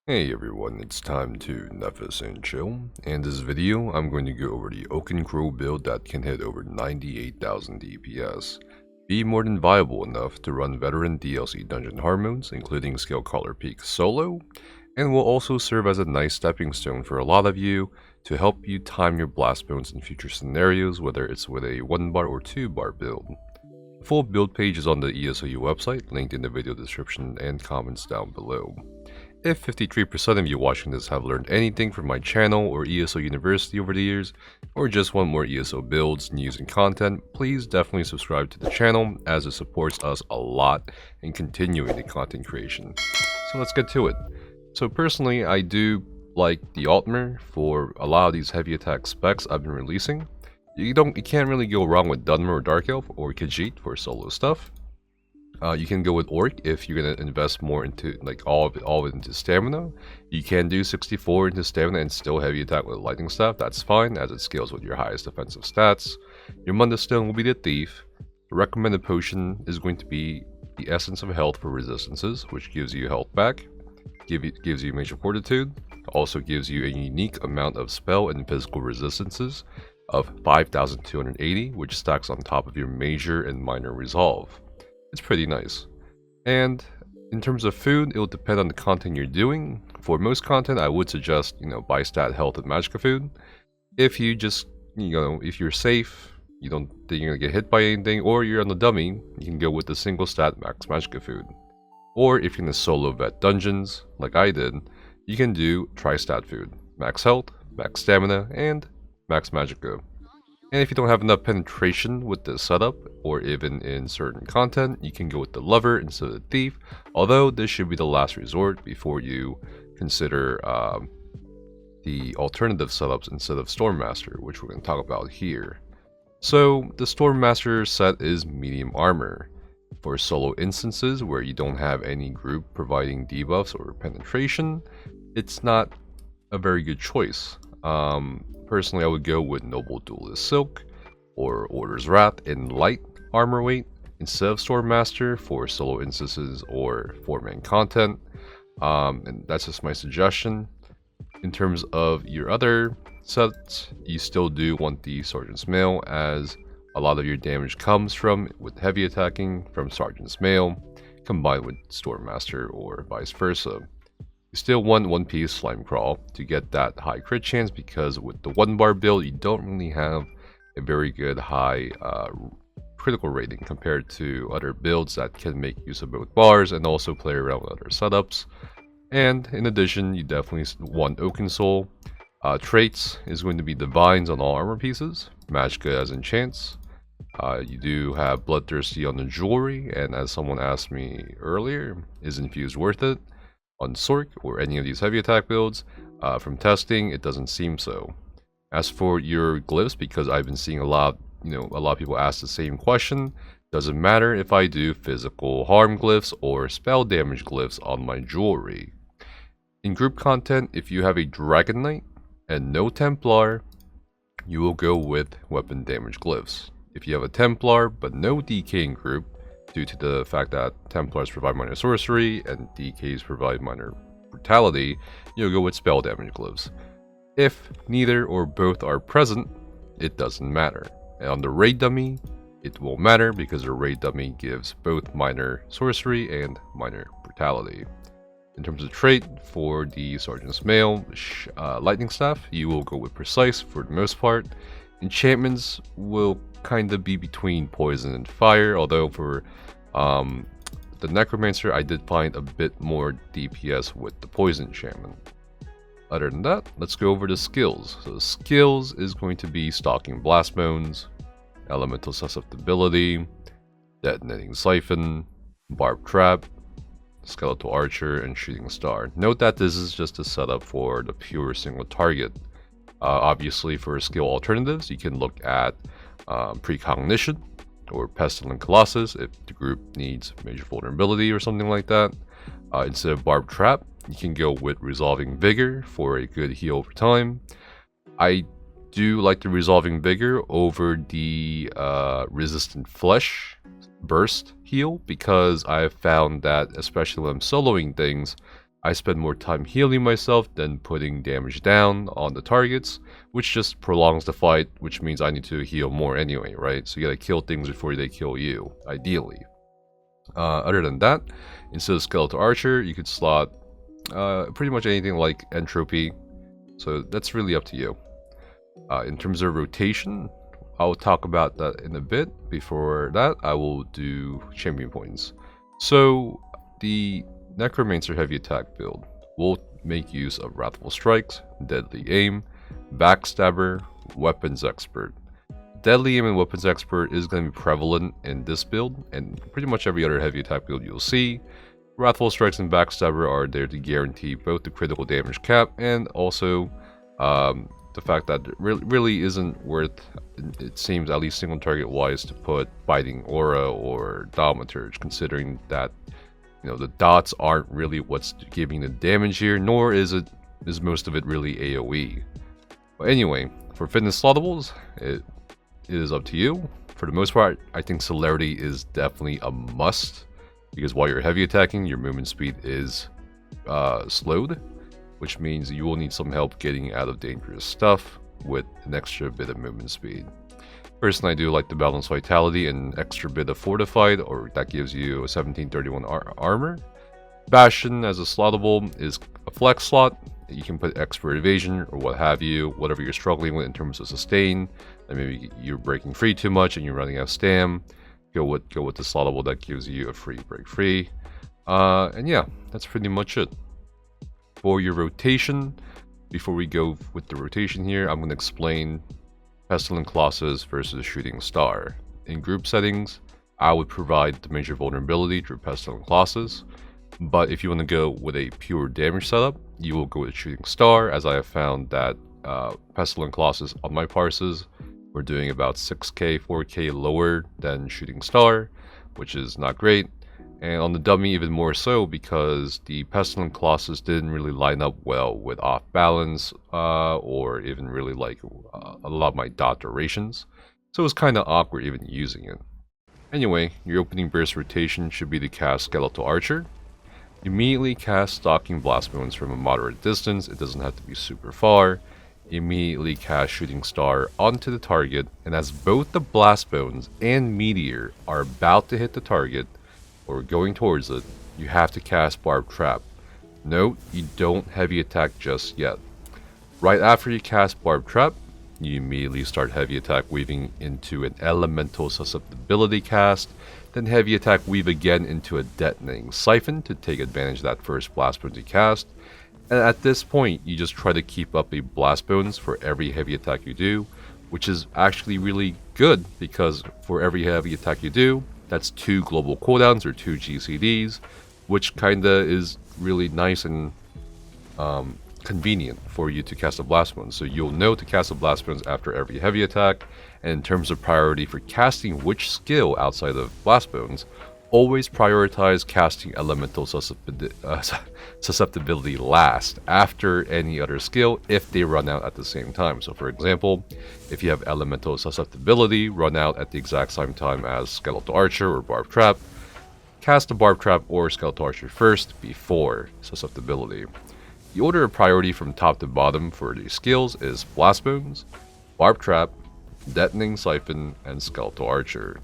Hey everyone, it's time to Nefis and chill. In this video, I'm going to go over the Oaken Crow build that can hit over 98,000 DPS, be more than viable enough to run veteran DLC dungeon hard modes, including Scalecaller Peak solo, and will also serve as a nice stepping stone for a lot of you to help you time your blast modes in future scenarios, whether it's with a 1-bar or 2-bar build. The full build page is on the ESOU website, linked in the video description and comments down below. If 53% of you watching this have learned anything from my channel or ESO University over the years, or just want more ESO builds, news, and content, please definitely subscribe to the channel as it supports us a lot in continuing the content creation. So let's get to it. So personally, I do like the Altmer for a lot of these heavy attack specs I've been releasing. You can't really go wrong with Dunmer or Dark Elf or Khajiit for solo stuff. You can go with Orc if you're gonna invest more into like all of it into stamina. You can do 64 into stamina and still heavy attack with lightning staff. That's fine as it scales with your highest defensive stats. Your Munda Stone will be the Thief. The recommended potion is going to be the Essence of Health for resistances, which gives you health back. Gives you Major Fortitude. Also gives you a unique amount of spell and physical resistances of 5,280, which stacks on top of your Major and Minor Resolve. It's pretty nice. And in terms of food, it will depend on the content you're doing. For most content, I would suggest, buy stat, health, and magicka food. If you just, if you're safe, you don't think you're gonna get hit by anything, or you're on the dummy, you can go with the single stat max magicka food. Or if you're gonna solo vet dungeons, like I did, you can do tri-stat food. Max health, max stamina, and max magicka. And if you don't have enough penetration with this setup, or even in certain content, you can go with the Lover instead of the Thief, although this should be the last resort before you consider the alternative setups instead of Stormmaster, which we're going to talk about here. So the Stormmaster set is medium armor. For solo instances where you don't have any group providing debuffs or penetration, it's not a very good choice. Personally, I would go with Noble Duelist Silk or Order's Wrath in light armor weight instead of Stormmaster for solo instances or 4-man content. And that's just my suggestion. In terms of your other sets, you still do want the Sergeant's Mail, as a lot of your damage comes from with heavy attacking from Sergeant's Mail combined with Stormmaster or vice versa. You still want 1-piece Slime Crawl to get that high crit chance, because with the 1-bar build, you don't really have a very good high critical rating compared to other builds that can make use of both bars and also play around with other setups. And in addition, you definitely want Oaken Soul. Traits is going to be Divines on all armor pieces, Magicka as enchants. You do have Bloodthirsty on the jewelry, and as someone asked me earlier, is Infused worth it? On Sorc or any of these heavy attack builds, from testing, it doesn't seem so. As for your glyphs, because I've been seeing a lot of people ask the same question, doesn't matter if I do physical harm glyphs or spell damage glyphs on my jewelry. In group content, if you have a Dragon Knight and no Templar, you will go with weapon damage glyphs. If you have a Templar but no DK in group, due to the fact that Templars provide minor sorcery and DKs provide minor brutality, you'll go with spell damage glyphs. If neither or both are present, it doesn't matter. And on the raid dummy, it will matter because the raid dummy gives both minor sorcery and minor brutality. In terms of trait, for the Sergeant's Mail, Lightning Staff, you will go with Precise for the most part. Enchantments will kind of be between Poison and Fire, although for the Necromancer, I did find a bit more DPS with the Poison enchantment. Other than that, let's go over the skills. So the skills is going to be Stalking Blast Bones, Elemental Susceptibility, Detonating Siphon, Barbed Trap, Skeletal Archer, and Shooting Star. Note that this is just a setup for the pure single target. Obviously, for skill alternatives, you can look at Precognition or Pestilent Colossus if the group needs Major Vulnerability or something like that. Instead of Barbed Trap, you can go with Resolving Vigor for a good heal over time. I do like the Resolving Vigor over the Resistant Flesh burst heal, because I have found that, especially when I'm soloing things, I spend more time healing myself than putting damage down on the targets, which just prolongs the fight, which means I need to heal more anyway, right? So you gotta kill things before they kill you, ideally. Other than that, instead of Skeletal Archer, you could slot pretty much anything like Entropy, so that's really up to you. In terms of rotation, I'll talk about that in a bit. Before that, I will do champion points. So the Necromancer heavy attack build will make use of Wrathful Strikes, Deadly Aim, Backstabber, Weapons Expert. Deadly Aim and Weapons Expert is going to be prevalent in this build, and pretty much every other heavy attack build you'll see. Wrathful Strikes and Backstabber are there to guarantee both the critical damage cap and also the fact that it really isn't worth, it seems, at least single target wise, to put Biting Aura or Thaumaturge, considering that the dots aren't really what's giving the damage here, nor is most of it really AoE. But anyway, for fitness slottables, it is up to you. For the most part, I think Celerity is definitely a must, because while you're heavy attacking, your movement speed is slowed, which means you will need some help getting out of dangerous stuff with an extra bit of movement speed. Personally, I do like the Balanced Vitality and an extra bit of Fortified, or that gives you a 1731 armor. Bastion as a slottable is a flex slot. You can put Expert Evasion or what have you, whatever you're struggling with in terms of sustain. And maybe you're breaking free too much and you're running out of stam. Go with the slottable that gives you a free break free. And yeah, that's pretty much it. For your rotation, before we go with the rotation here, I'm going to explain Pestilent Colossus versus Shooting Star. In group settings, I would provide the major vulnerability through Pestilent Colossus, but if you want to go with a pure damage setup, you will go with Shooting Star, as I have found that Pestilent Colossus on my parses were doing about 6k, 4k lower than Shooting Star, which is not great. And on the dummy even more so, because the Pestilent Colossus didn't really line up well with off balance or even really like a lot of my dot durations. So it was kind of awkward even using it. Anyway, your opening burst rotation should be to cast Skeletal Archer. Immediately cast Stalking Blast Bones from a moderate distance, it doesn't have to be super far. Immediately cast Shooting Star onto the target, and as both the Blast Bones and Meteor are about to hit the target, or going towards it, you have to cast Barb Trap. Note, you don't heavy attack just yet. Right after you cast Barb Trap, you immediately start heavy attack weaving into an Elemental Susceptibility cast, then heavy attack weave again into a Detonating Siphon to take advantage of that first Blast Bones you cast. And at this point, you just try to keep up a Blast Bones for every heavy attack you do, which is actually really good, because for every heavy attack you do, that's 2 global cooldowns or 2 GCDs, which kinda is really nice and convenient for you to cast a Blast Bones. So you'll know to cast a Blast Bones after every heavy attack, and in terms of priority for casting which skill outside of Blast Bones, always prioritize casting Elemental Susceptibility last, after any other skill, if they run out at the same time. So for example, if you have Elemental Susceptibility run out at the exact same time as Skeletal Archer or Barb Trap, cast the Barb Trap or Skeletal Archer first before Susceptibility. The order of priority from top to bottom for these skills is Blast Bones, Barb Trap, Detonating Siphon, and Skeletal Archer.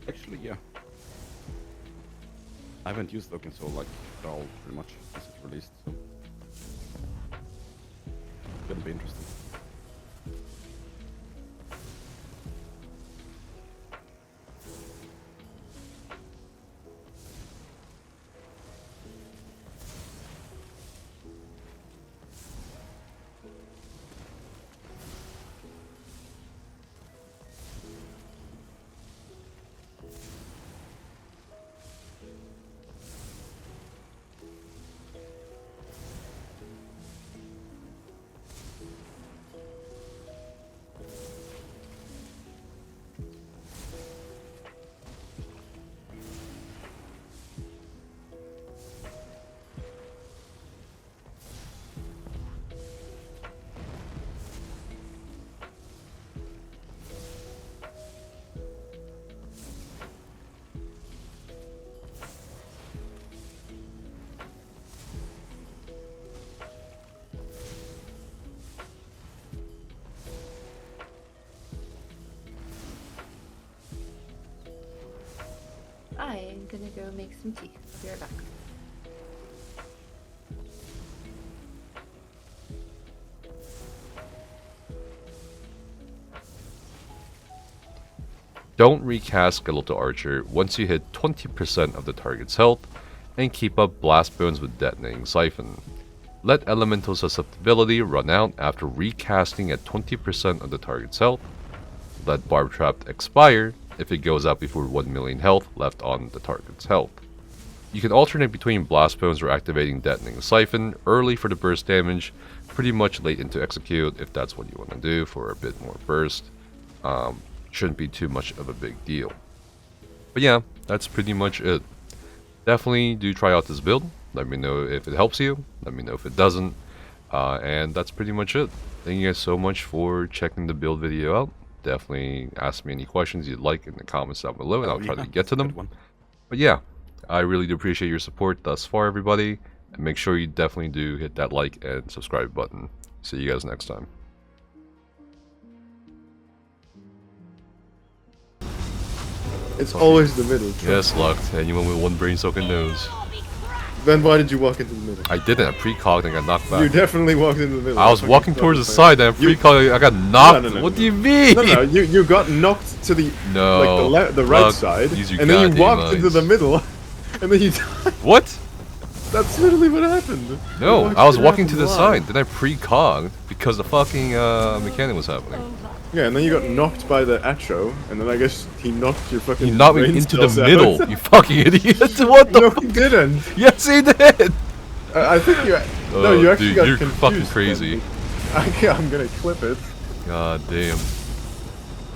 Actually, yeah. I haven't used Oaken Soul like at all, pretty much, since it's released, so it's gonna be interesting. gonna go make some tea. Be right back. Don't recast Skeletal Archer once you hit 20% of the target's health, and keep up Blast Bones with Detonating Siphon. Let Elemental Susceptibility run out after recasting at 20% of the target's health. Let Barb Trap expire if it goes out before 1 million health left on the target's health. You can alternate between Blast Bones or activating Detonating Siphon early for the burst damage, pretty much late into execute if that's what you want to do for a bit more burst. Shouldn't be too much of a big deal. But yeah, that's pretty much it. Definitely do try out this build. Let me know if it helps you. Let me know if it doesn't. And that's pretty much it. Thank you guys so much for checking the build video out. Definitely ask me any questions you'd like in the comments down below, and I'll try to get to them. But yeah, I really do appreciate your support thus far, everybody. And make sure you definitely do hit that like and subscribe button. See you guys next time. It's always the middle. Yes, locked. Anyone with one brain soaking knows. Then why did you walk into the middle? I didn't. I pre-cogged and got knocked back. You definitely walked into the middle. I was walking towards the side and I pre-cogged. I got knocked. No, what do you mean? No, you got knocked to the the right side, and then you walked into the middle, and then you died. What? That's literally what happened. No, I was walking to the side. Then I pre-cogged because the fucking mechanic was happening. Yeah, and then you got knocked by the Atro, and then I guess he knocked your fucking. He knocked me into the middle. You fucking idiot! What the? No, he didn't. Yes, he did. I think you. No, you actually dude, got you're confused. Fucking crazy. I'm gonna clip it. God damn.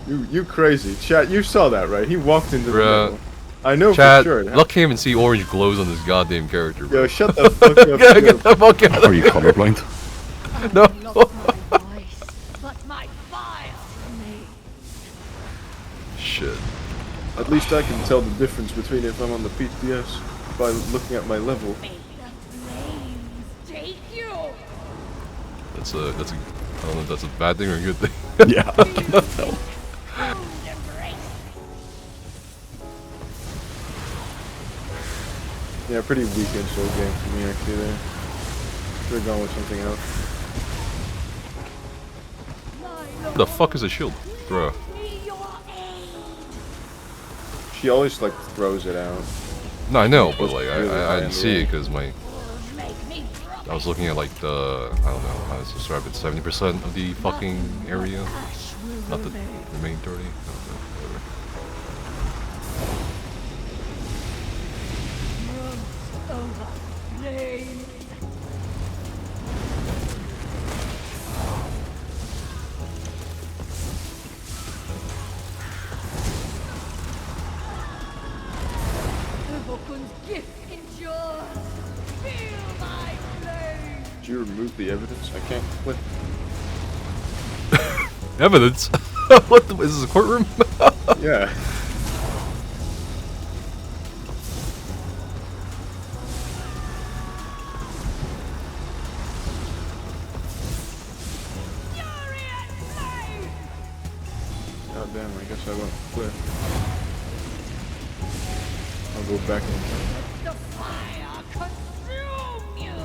You crazy. Chat, you saw that, right? He walked into the middle. I know Chat, for sure. look him and see orange glows on this goddamn character, bro. Yo, shut the fuck up. Get the fuck out of Are you colorblind? No. Shit. At least I can tell the difference between if I'm on the PTS by looking at my level. That's a I don't know if that's a bad thing or a good thing. Yeah, I can't tell. Yeah, pretty weak intro game for me actually there. Should have gone with something else. What the fuck is a shield? Bro. She always like throws it out. No, I know, but like I didn't see it because my I was looking at like the I don't know how to describe it, 70% of the fucking area, not the remaining 30. Whatever. Did you remove the evidence? I can't click. Evidence? What the, is this a courtroom? Yeah. God damn, I guess I won't clear. I'll go back in. The fire consume you.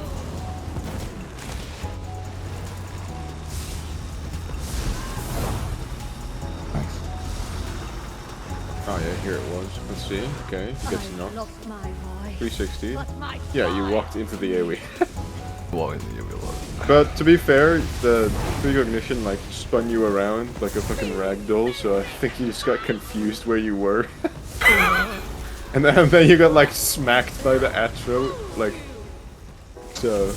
Nice. Oh yeah, here it was. Let's see. Okay, gets knocked. 360. Yeah, you walked into the AoE. Well, yeah, we love it. But to be fair, the precognition like spun you around like a fucking ragdoll, so I think you just got confused where you were. And then you got like smacked by the Atro, like, so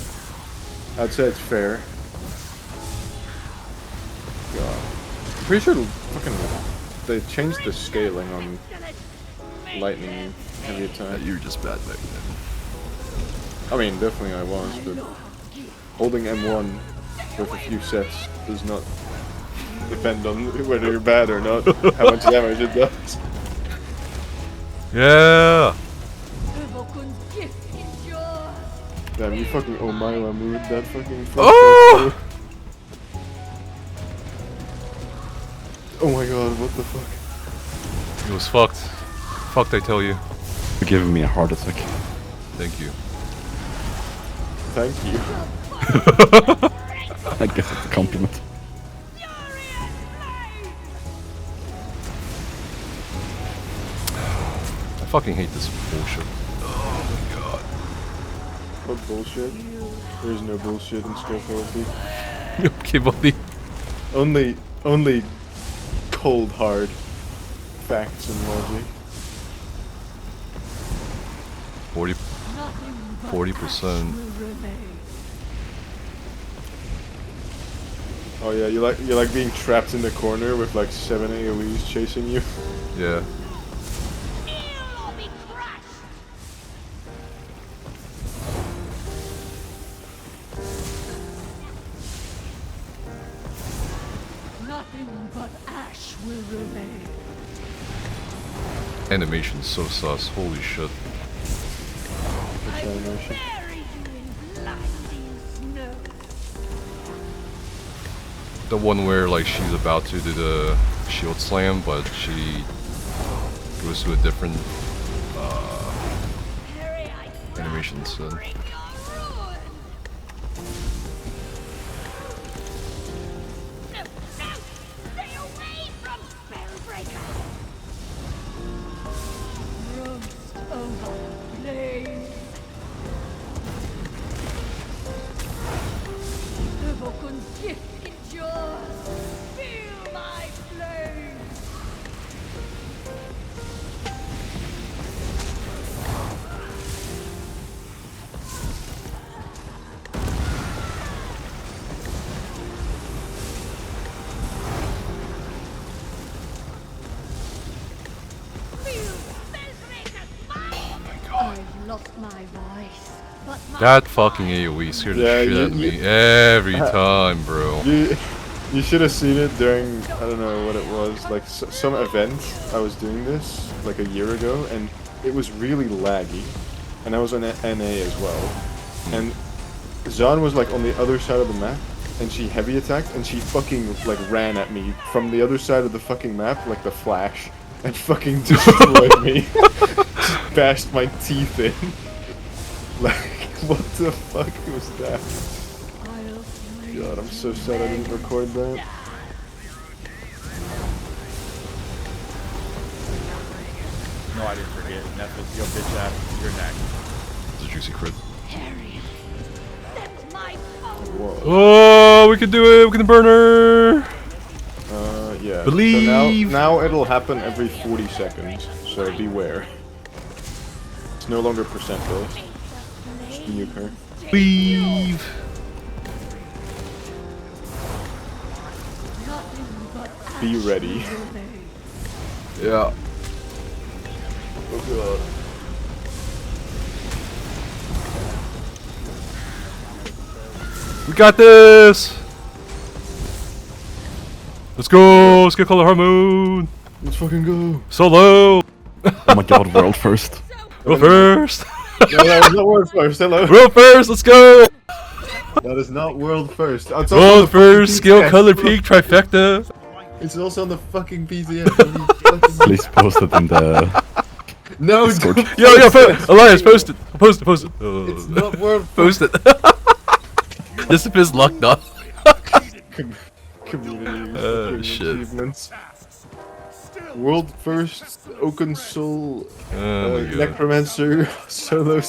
I'd say it's fair. God. I'm pretty sure fucking they changed the scaling on lightning heavy attack. You were just bad back then. I mean, definitely I was, but holding M1 with a few sets does not depend on whether you're bad or not, how much damage it does. Yeah. Damn, you fucking Omaila mood, that fucking Oh! Oh my god, what the fuck? It was fucked. Fucked, I tell you. for giving me a heart attack. Thank you. Thank you. I guess it's a compliment. I fucking hate this bullshit. Oh my god. What bullshit? There's no bullshit in ShadowKhaleesi. Okay, buddy. Only cold hard facts and logic. 40%. Oh yeah, you like being trapped in the corner with like 7 AoEs chasing you. Yeah. You'll be crushed. Nothing but ash will remain. Animation's so sus. Holy shit. Which animation? Bury you in blinding snow. The one where like she's about to do the shield slam, but she goes to a different Harry, I animation instead. bring your ruin. No, no! Stay away from Spellbreaker! Roast over flames. Evokun's gift endures. Feel my flame. Feel Spellbreaker's might. I've lost my voice, but my That fucking AoE scared the Yeah, shit out of you- me every time, bro. You should have seen it during, I don't know what it was, like some event I was doing this like a year ago, and it was really laggy, and I was on NA as well, and Zaan was like on the other side of the map, and she heavy attacked, and she fucking like ran at me from the other side of the fucking map like the Flash, and fucking destroyed me. Just bashed my teeth in. Like, what the fuck was that? God, I'm so sad I didn't record that. No, I didn't forget. Netflix, yo, bitch ass, you're next. It's a juicy crit. Harry, that's my fault. Whoa. Oh, we can do it. We can burn her. Yeah. Believe. So now it'll happen every 40 seconds, so beware. It's no longer percent though. Just nuke her. Leave. Be ready. Yeah. Oh god. We got this. Let's go. Let's get Color Harmoon. Let's fucking go. Solo. Oh my god, world first. World first. No, that was not world first. Hello. World first. Let's go. That is not world first. It's also on World the first. fucking Skill PTS. color peak trifecta. It's also on the fucking PTS. Fucking- Please post it in the No, Discord. don't Yo, post that. Elias, post it. Post it. Post it. It's not world first. Post it. This is his luck, not. Community fucking Shit. achievements. World first, Oaken Soul, Oh my god. Necromancer, solo